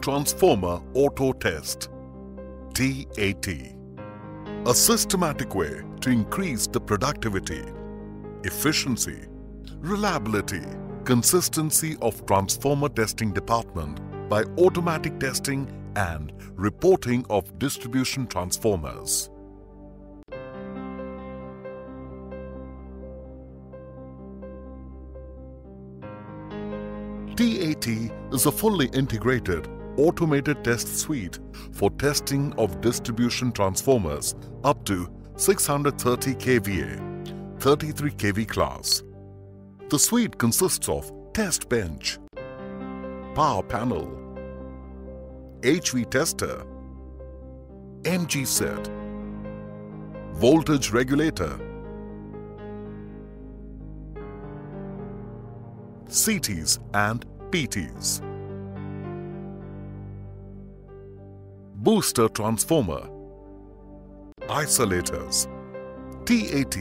Transformer Auto Test (TAT), a systematic way to increase the productivity, efficiency, reliability, consistency of transformer testing department by automatic testing and reporting of distribution transformers. TAT is a fully integrated automated test suite for testing of distribution transformers up to 630 kVA, 33 kV class. The suite consists of test bench, power panel, HV tester, MG set, voltage regulator, CTs and PTs, booster transformer, isolators. TAT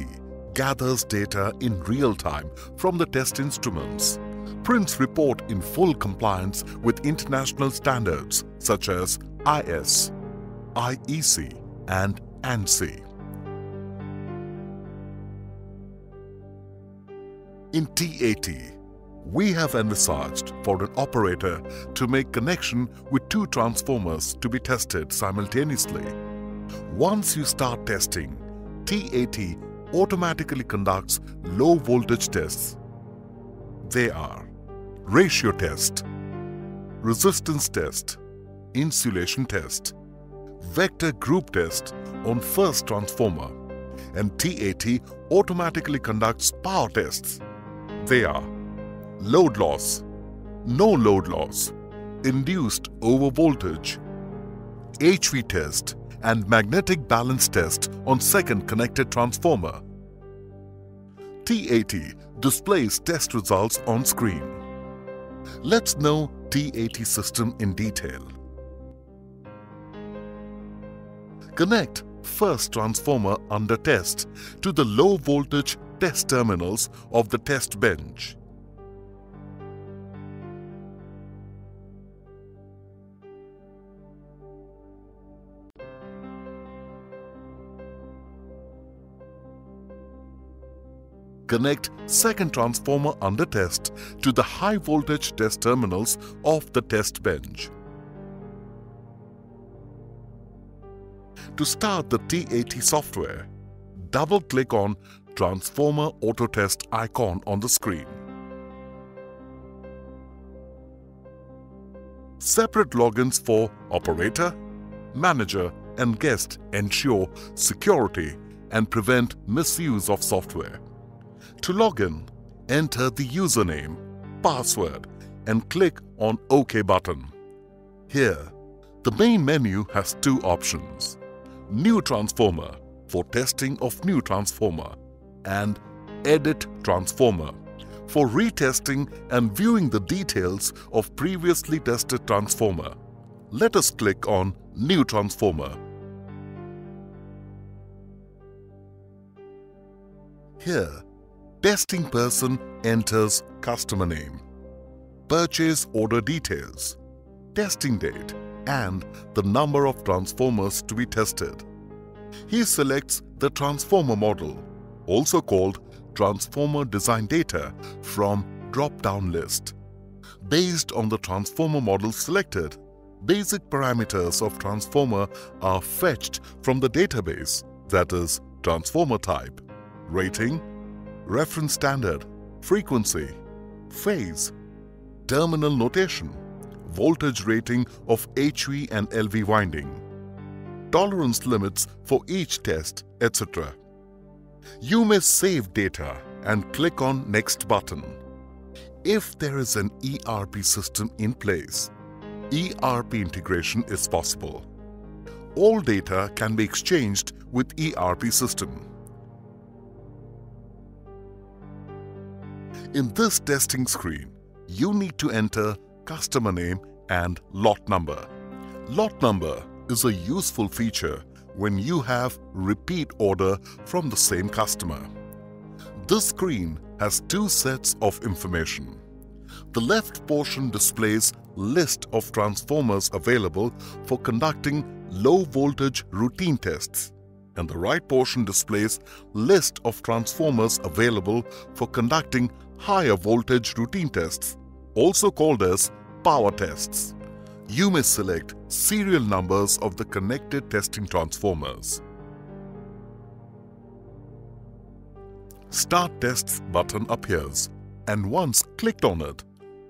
gathers data in real time from the test instruments, prints report in full compliance with international standards such as IS, IEC and ANSI. In TAT, we have envisaged for an operator to make connection with two transformers to be tested simultaneously. Once you start testing, TAT automatically conducts low voltage tests. They are ratio test, resistance test, insulation test, vector group test on first transformer, and TAT automatically conducts power tests. They are load loss, no load loss, induced overvoltage, HV test and magnetic balance test on second connected transformer. TAT displays test results on screen. Let's know TAT system in detail. Connect first transformer under test to the low voltage test terminals of the test bench. Connect second transformer under test to the high voltage test terminals of the test bench. To start the TAT software, double-click on Transformer Auto Test icon on the screen. Separate logins for operator, manager and guest ensure security and prevent misuse of software. To log in, enter the username, password and click on OK button. Here, the main menu has two options: New Transformer for testing of new transformer and Edit Transformer for retesting and viewing the details of previously tested transformer. Let us click on New Transformer. Here, testing person enters customer name, purchase order details, testing date and the number of transformers to be tested. He selects the transformer model, also called transformer design data, from drop-down list. Based on the transformer model selected, basic parameters of transformer are fetched from the database, that is, transformer type, rating, reference standard, frequency, phase, terminal notation, voltage rating of HV and LV winding, tolerance limits for each test, etc. You may save data and click on Next button. If there is an ERP system in place, ERP integration is possible. All data can be exchanged with ERP system. In this testing screen, you need to enter customer name and lot number. Lot number is a useful feature when you have repeat order from the same customer. This screen has two sets of information. The left portion displays list of transformers available for conducting low voltage routine tests, and the right portion displays list of transformers available for conducting higher voltage routine tests, also called as power tests. You may select serial numbers of the connected testing transformers. Start Tests button appears, and once clicked on it,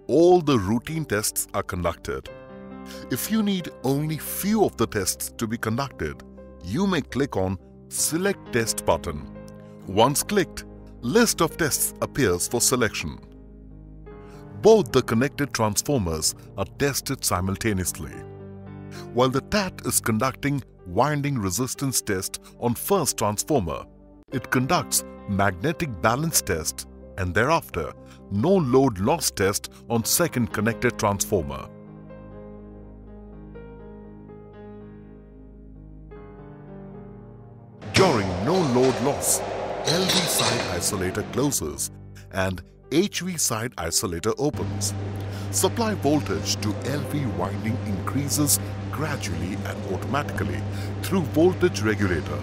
all the routine tests are conducted. If you need only few of the tests to be conducted, you may click on Select Test button. Once clicked, list of tests appears for selection. Both the connected transformers are tested simultaneously. While the TAT is conducting winding resistance test on first transformer, it conducts magnetic balance test and thereafter no load loss test on second connected transformer. During no load loss, LV side isolator closes and HV side isolator opens. Supply voltage to LV winding increases gradually and automatically through voltage regulator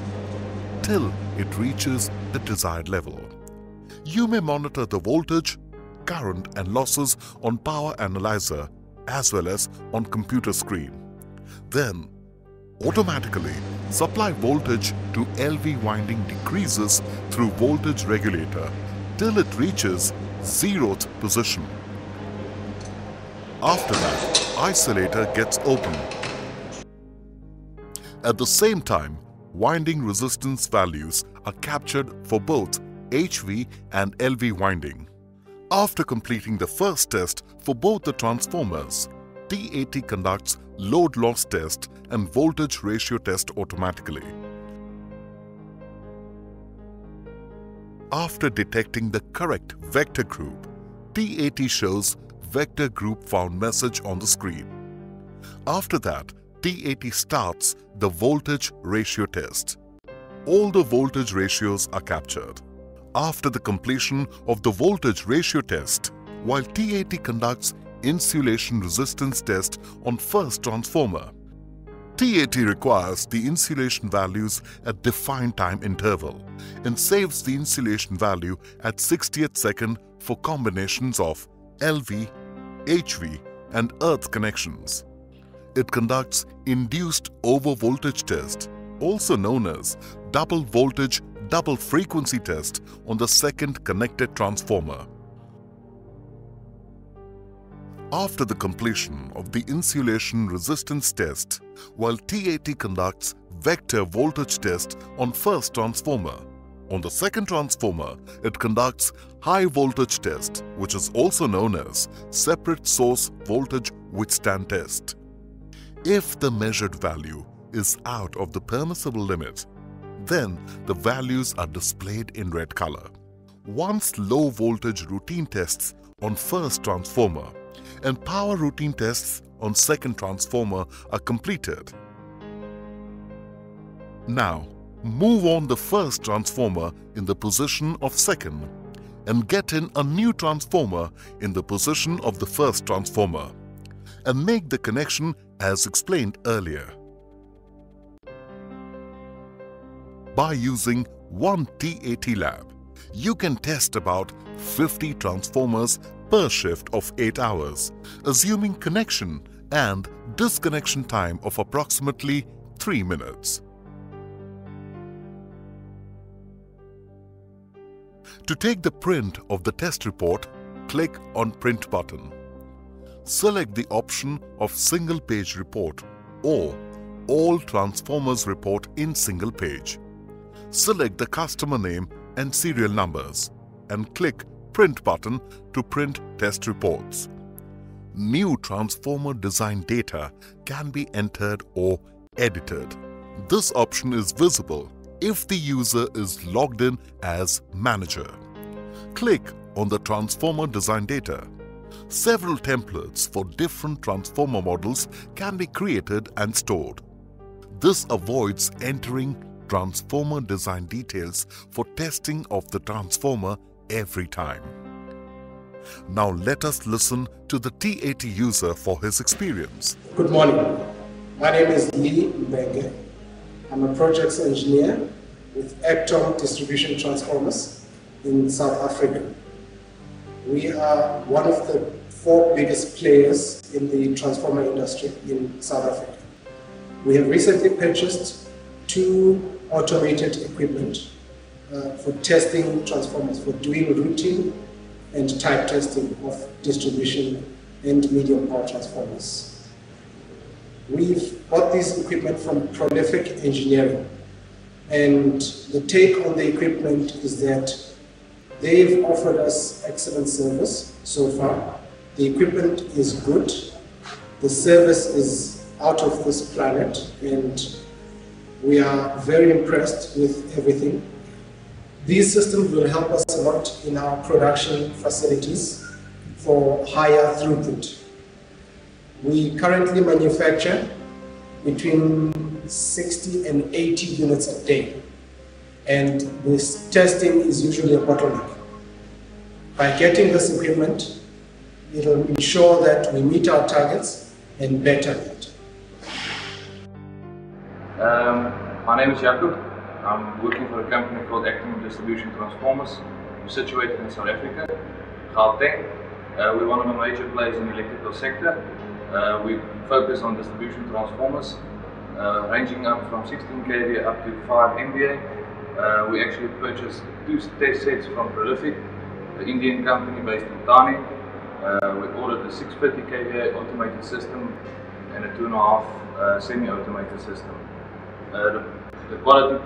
till it reaches the desired level. You may monitor the voltage, current and losses on power analyzer as well as on computer screen. Then, automatically, supply voltage to LV winding decreases through voltage regulator till it reaches 0th position. After that, isolator gets open. At the same time, winding resistance values are captured for both HV and LV winding. After completing the first test for both the transformers, TAT conducts load loss test and voltage ratio test automatically. After detecting the correct vector group, TAT shows vector group found message on the screen. After that, TAT starts the voltage ratio test. All the voltage ratios are captured. After the completion of the voltage ratio test, while TAT conducts insulation resistance test on first transformer, TAT requires the insulation values at defined time interval and saves the insulation value at 60th second for combinations of LV, HV and earth connections. It conducts induced overvoltage test, also known as double voltage double frequency test on the second connected transformer. After the completion of the insulation resistance test, while TAT conducts vector voltage test on first transformer, on the second transformer, it conducts high voltage test, which is also known as separate source voltage withstand test. If the measured value is out of the permissible limit, then the values are displayed in red color. Once low voltage routine tests on first transformer and power routine tests on second transformer are completed. Now, move on the first transformer in the position of second and get in a new transformer in the position of the first transformer and make the connection as explained earlier. By using one TAT lab, you can test about 50 transformers per shift of 8 hours, assuming connection and disconnection time of approximately 3 minutes. To take the print of the test report, click on Print button. Select the option of Single Page Report or All Transformers Report in Single Page. Select the customer name and serial numbers and click Print button to print test reports. New transformer design data can be entered or edited. This option is visible if the user is logged in as manager. Click on the transformer design data. Several templates for different transformer models can be created and stored. This avoids entering transformer design details for testing of the transformer every time. Now let us listen to the TAT user for his experience. Good morning. My name is Lee Mbenge. I'm a projects engineer with upto distribution transformers in South Africa. We are one of the 4 biggest players in the transformer industry in South Africa. We have recently purchased 2 automated equipment for testing transformers, for doing routing and type testing of distribution and medium power transformers. We've bought this equipment from Prolific Engineering, and the take on the equipment is that they've offered us excellent service so far. The equipment is good, the service is out of this planet, and we are very impressed with everything. These systems will help us a lot in our production facilities for higher throughput. We currently manufacture between 60 and 80 units a day, and this testing is usually a bottleneck. By getting this equipment, it will ensure that we meet our targets and better it. My name is Jacob. I'm working for a company called upto Distribution Transformers. We're situated in South Africa, Gauteng. We're one of the major players in the electrical sector. We focus on distribution transformers, ranging up from 16 kVA up to 5 MVA. We actually purchased 2 test sets from Prolific, the Indian company based in Thane. We ordered a 650 kVA automated system and a 2.5 semi-automated system. The quality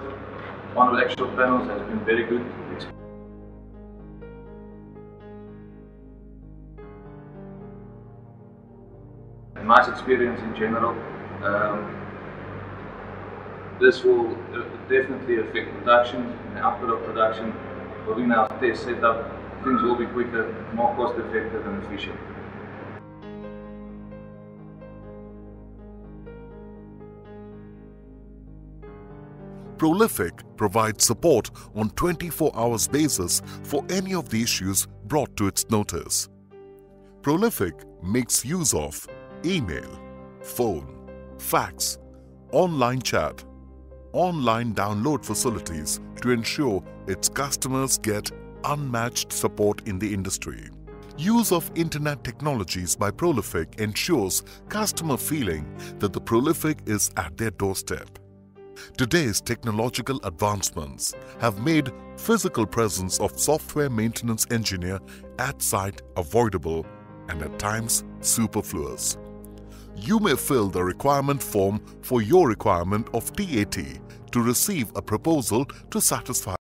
on the actual panels has been very good. A nice experience in general. This will definitely affect production and the output of production. But in our test setup, things will be quicker, more cost effective and efficient. Prolific provides support on 24 hours basis for any of the issues brought to its notice. Prolific makes use of email, phone, fax, online chat, online download facilities to ensure its customers get unmatched support in the industry. Use of internet technologies by Prolific ensures customer feeling that the Prolific is at their doorstep. Today's technological advancements have made physical presence of software maintenance engineer at site avoidable and at times superfluous. You may fill the requirement form for your requirement of TAT to receive a proposal to satisfy